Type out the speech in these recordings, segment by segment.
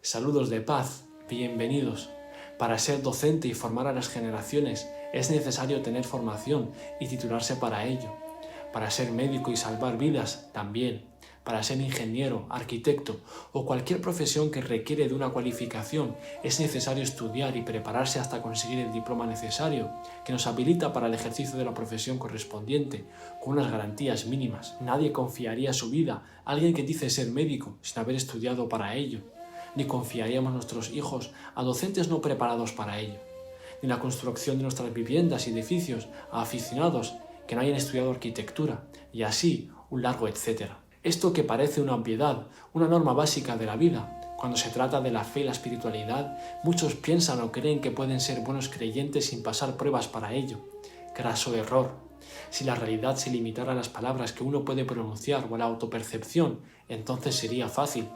Saludos de paz, bienvenidos. Para ser docente y formar a las generaciones es necesario tener formación y titularse para ello. Para ser médico y salvar vidas, también. Para ser ingeniero, arquitecto o cualquier profesión que requiere de una cualificación es necesario estudiar y prepararse hasta conseguir el diploma necesario que nos habilita para el ejercicio de la profesión correspondiente con unas garantías mínimas. Nadie confiaría su vida a alguien que dice ser médico sin haber estudiado para ello. Ni confiaríamos nuestros hijos a docentes no preparados para ello, ni la construcción de nuestras viviendas y edificios a aficionados que no hayan estudiado arquitectura, y así un largo etcétera. Esto que parece una obviedad, una norma básica de la vida, cuando se trata de la fe y la espiritualidad, muchos piensan o creen que pueden ser buenos creyentes sin pasar pruebas para ello. Graso error. Si la realidad se limitara a las palabras que uno puede pronunciar o a la autopercepción, entonces sería fácil.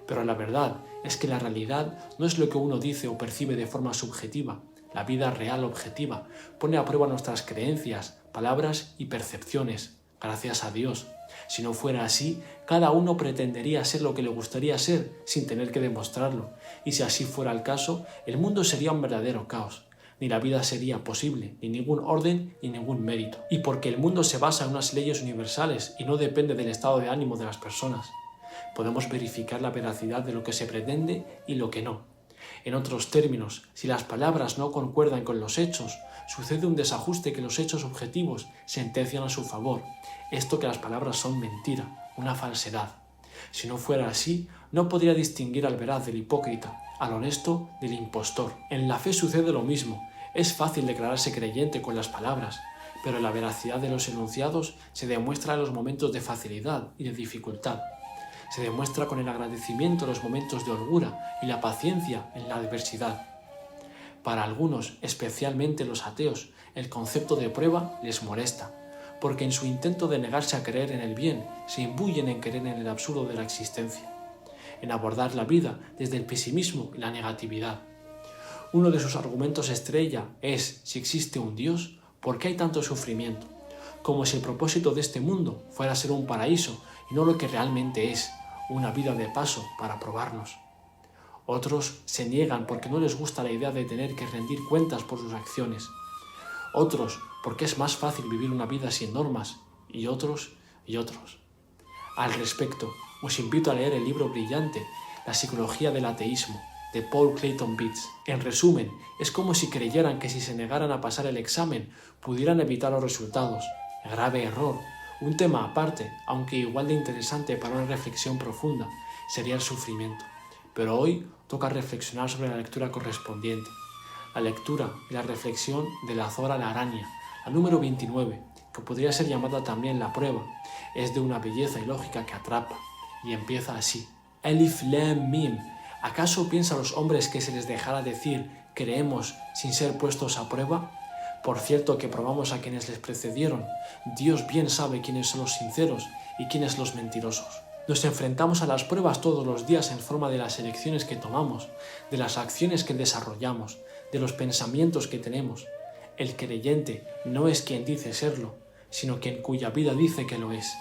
Pero la verdad es que la realidad no es lo que uno dice o percibe de forma subjetiva. La vida real objetiva pone a prueba nuestras creencias, palabras y percepciones. Gracias a Dios. Si no fuera así, cada uno pretendería ser lo que le gustaría ser sin tener que demostrarlo. Y si así fuera el caso, el mundo sería un verdadero caos. Ni la vida sería posible, ni ningún orden, ni ningún mérito. Y porque el mundo se basa en unas leyes universales y no depende del estado de ánimo de las personas. Podemos verificar la veracidad de lo que se pretende y lo que no. En otros términos, si las palabras no concuerdan con los hechos, sucede un desajuste que los hechos objetivos sentencian a su favor. Esto que las palabras son mentira, una falsedad. Si no fuera así, no podría distinguir al veraz del hipócrita, al honesto del impostor. En la fe sucede lo mismo. Es fácil declararse creyente con las palabras, pero la veracidad de los enunciados se demuestra en los momentos de facilidad y de dificultad. Se demuestra con el agradecimiento en los momentos de holgura y la paciencia en la adversidad. Para algunos, especialmente los ateos, el concepto de prueba les molesta, porque en su intento de negarse a creer en el bien, se imbuyen en creer en el absurdo de la existencia, en abordar la vida desde el pesimismo y la negatividad. Uno de sus argumentos estrella es, si existe un Dios, ¿por qué hay tanto sufrimiento? Como si el propósito de este mundo fuera ser un paraíso y no lo que realmente es, una vida de paso para probarnos. Otros se niegan porque no les gusta la idea de tener que rendir cuentas por sus acciones. Otros porque es más fácil vivir una vida sin normas, y otros. Al respecto, os invito a leer el libro brillante La psicología del ateísmo, de Paul Clayton Beats. En resumen, es como si creyeran que si se negaran a pasar el examen, pudieran evitar los resultados. Grave error. Un tema aparte, aunque igual de interesante para una reflexión profunda, sería el sufrimiento. Pero hoy toca reflexionar sobre la lectura correspondiente. La lectura y la reflexión de la Zohar a la Araña, la número 29, que podría ser llamada también la prueba, es de una belleza y lógica que atrapa, y empieza así. Elif Lam Mim. ¿Acaso piensan los hombres que se les dejará decir creemos sin ser puestos a prueba? Por cierto que probamos a quienes les precedieron. Dios bien sabe quiénes son los sinceros y quiénes los mentirosos. Nos enfrentamos a las pruebas todos los días en forma de las elecciones que tomamos, de las acciones que desarrollamos, de los pensamientos que tenemos. El creyente no es quien dice serlo, sino quien cuya vida dice que lo es.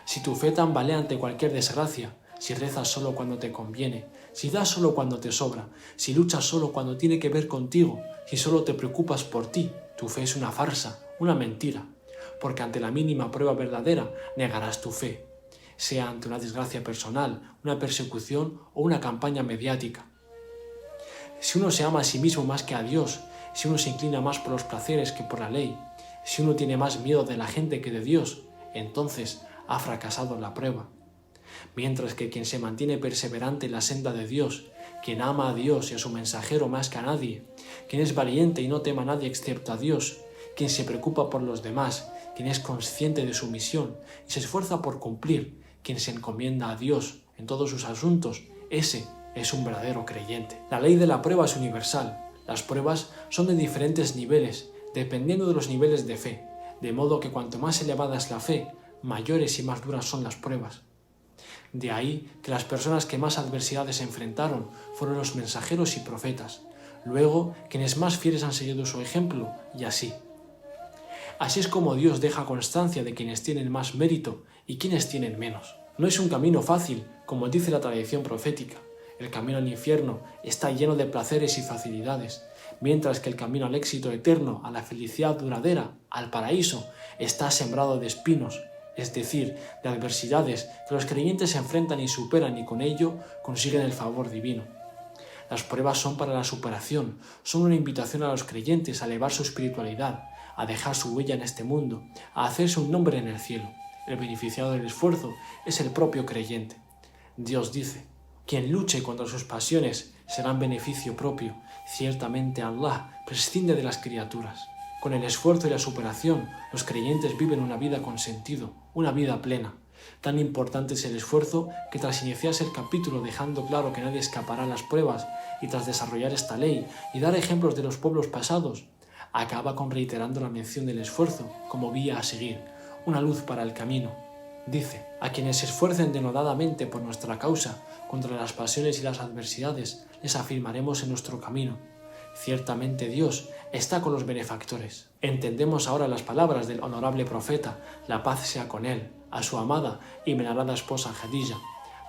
Si tu fe tambalea ante cualquier desgracia, si rezas solo cuando te conviene, si das solo cuando te sobra, si luchas solo cuando tiene que ver contigo, si solo te preocupas por ti, tu fe es una farsa, una mentira, porque ante la mínima prueba verdadera negarás tu fe, sea ante una desgracia personal, una persecución o una campaña mediática. Si uno se ama a sí mismo más que a Dios, si uno se inclina más por los placeres que por la ley, si uno tiene más miedo de la gente que de Dios, entonces ha fracasado en la prueba. Mientras que quien se mantiene perseverante en la senda de Dios, quien ama a Dios y a su mensajero más que a nadie, quien es valiente y no teme a nadie excepto a Dios, quien se preocupa por los demás, quien es consciente de su misión y se esfuerza por cumplir, quien se encomienda a Dios en todos sus asuntos, ese es un verdadero creyente. La ley de la prueba es universal. Las pruebas son de diferentes niveles, dependiendo de los niveles de fe, de modo que cuanto más elevada es la fe, mayores y más duras son las pruebas. De ahí que las personas que más adversidades enfrentaron fueron los mensajeros y profetas, luego quienes más fieles han seguido su ejemplo, y así. Así es como Dios deja constancia de quienes tienen más mérito y quienes tienen menos. No es un camino fácil, como dice la tradición profética. El camino al infierno está lleno de placeres y facilidades, mientras que el camino al éxito eterno, a la felicidad duradera, al paraíso, está sembrado de espinos, es decir, de adversidades que los creyentes se enfrentan y superan y con ello consiguen el favor divino. Las pruebas son para la superación, son una invitación a los creyentes a elevar su espiritualidad, a dejar su huella en este mundo, a hacerse un nombre en el cielo. El beneficiado del esfuerzo es el propio creyente. Dios dice: quien luche contra sus pasiones será en beneficio propio. Ciertamente Allah prescinde de las criaturas. Con el esfuerzo y la superación, los creyentes viven una vida con sentido, una vida plena. Tan importante es el esfuerzo que tras iniciarse el capítulo dejando claro que nadie escapará a las pruebas y tras desarrollar esta ley y dar ejemplos de los pueblos pasados, acaba con reiterando la mención del esfuerzo como vía a seguir, una luz para el camino. Dice: a quienes se esfuercen denodadamente por nuestra causa, contra las pasiones y las adversidades, les afirmaremos en nuestro camino. Ciertamente Dios está con los benefactores. Entendemos ahora las palabras del honorable profeta, la paz sea con él, a su amada y venerada esposa Jadilla,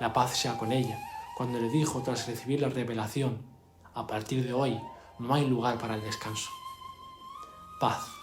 la paz sea con ella, cuando le dijo tras recibir la revelación: a partir de hoy no hay lugar para el descanso. Paz.